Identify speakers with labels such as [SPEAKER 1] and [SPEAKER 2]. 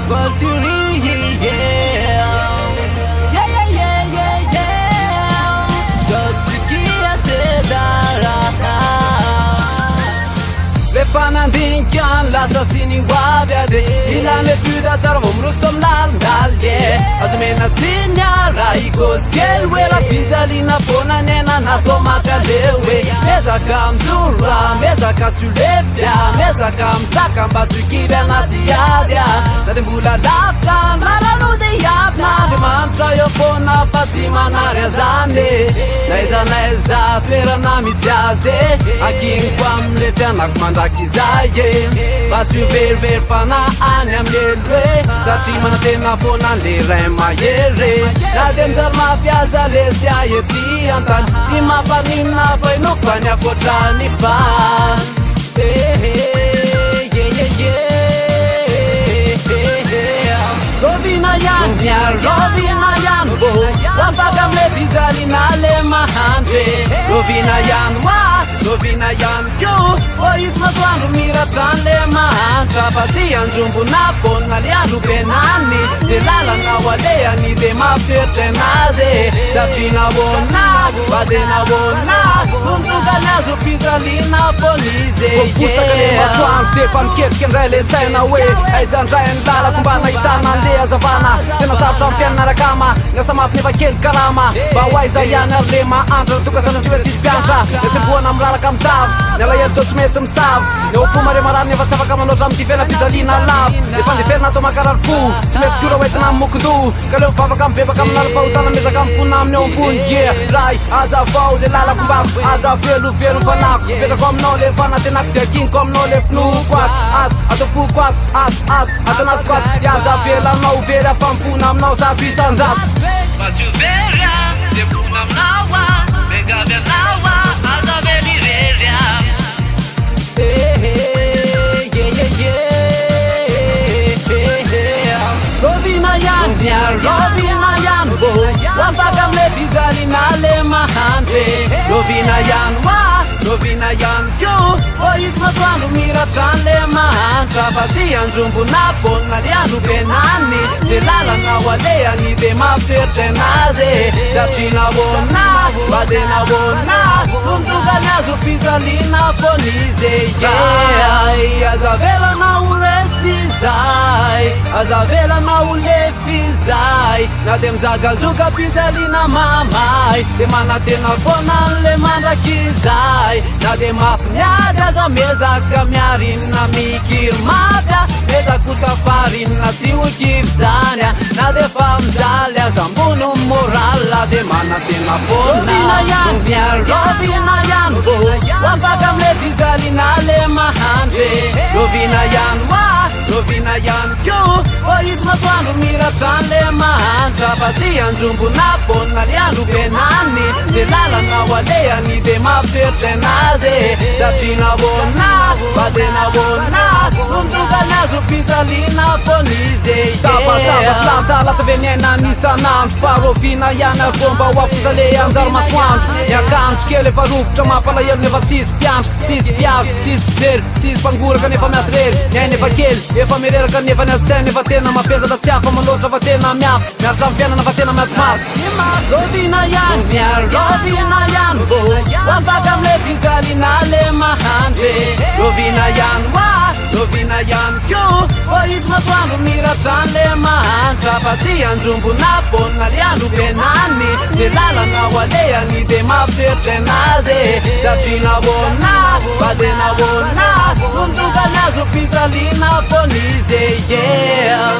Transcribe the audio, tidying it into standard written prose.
[SPEAKER 1] Culture, yeah. Toxikia sedara. Le fanandinkan l'assassini wabiade. Il a le plus d'attard vomru som l'aldalie. Azmena zinyara ikoskel we la pizzalina pona nena na tomaka lewe. Meza kam dura, meza ka tu leftia, meza kam takam batu kibena diadia. Nadembula lapta, la lude yapna, de mantra yo pona fatima na rezane. Naiza pera na misiade, akin kwam lefia nakmanda kizaye. Batu ver fana anyam yelwe, satima na tena pona le rema yere. Nadem zalma piazza le sia yeti antan, tima panina fai no kwanya kotrani fan. Rovina yan bo, wapagam le pizalina le mahante. Rovina yan kyo, ois maswandu miratan le mahanta. Patian zumbu na pona liandu penani, zelala na walea ni de mafetenaze. Zapina wona, badena wona, umzuga nazo pizalina polize. Kompusa kane maswan, Stefan Ketken rele saina we. Aizan rayan lala kumbana itana lea zavana. Tena sabtram fianna rakama, ngasa mafneva kel kalama. Bawaiza yana lema antra, tukasan tivertis piantra. Nese buona mrala kam tav, nela yel tot smetem sav. Ne opumare maran neva tsava kama lotram tivena pizalina lav. Nefan deferna to makarar fu, smet kura wetna mukundu. Kaleu fava kam beba kam nala pautana meza kam funam ne ompun. Yeah, rai, aza vau le lala kumbab, aza velu fanak. Beta kom no le fana tenak te king kom no le fnu kwat. Ato fu kwat, atanat kwat. Yaza vela no vera fam funam no sa bisan zap. Batu vera, de funam nawa, mega nawa, aza veli veria. Rovina yan bo, wapagam le pizalina le mahante. Rovina yan kyo, ois maswandu miratan le mahanta. Patian zumbu na pona liandu penani, zelala na walea ni de mafetenaze. Zapina wona, badena wona, umzuga nazo pizalina polize. Yeah, azavela na ulesizai, azavela na ulefizai. Nadem zagazuga pizalina mamai, demana tena fona le mandakizai. Nadem afnyada za meza kamyarina mikir mapya, meza kutafarina tiukivzania. Nade famzalya zambunu morala, demana tena fona. Rovina yan bo, wapagam le pizalina le mahante. Rovina yan kyo, ois maswandu miratan le mahanta. Patian zumbu na pona liandu penani, zelala na walea ni de mafetenaze. Zapina wona, badena wona, umzuga nazo pizalina polize. Tava slanta lata venena nisanant. Farovina yana bomba wafuzale anzar maswant. Yakans kele varuf chama pala yel neva tis piant, tis piav, tis pzer, tis pangura kan neva matrer. Nya neva kel, efa merera kan neva natsen, neva tena mapeza da tjafa malotra vatena miaf. Miatram fiana na vatena matmas. Rovina yan bo, wapagam le pizalina le mahante. Rovina yan kyo, ois maswandu miratan le mahanta. Patian zumbu na pona liandu penani, zelala na walea ni de mafetenaze. Zapina wona, badena wona, umzuga nazo pizalina polize. Yeah.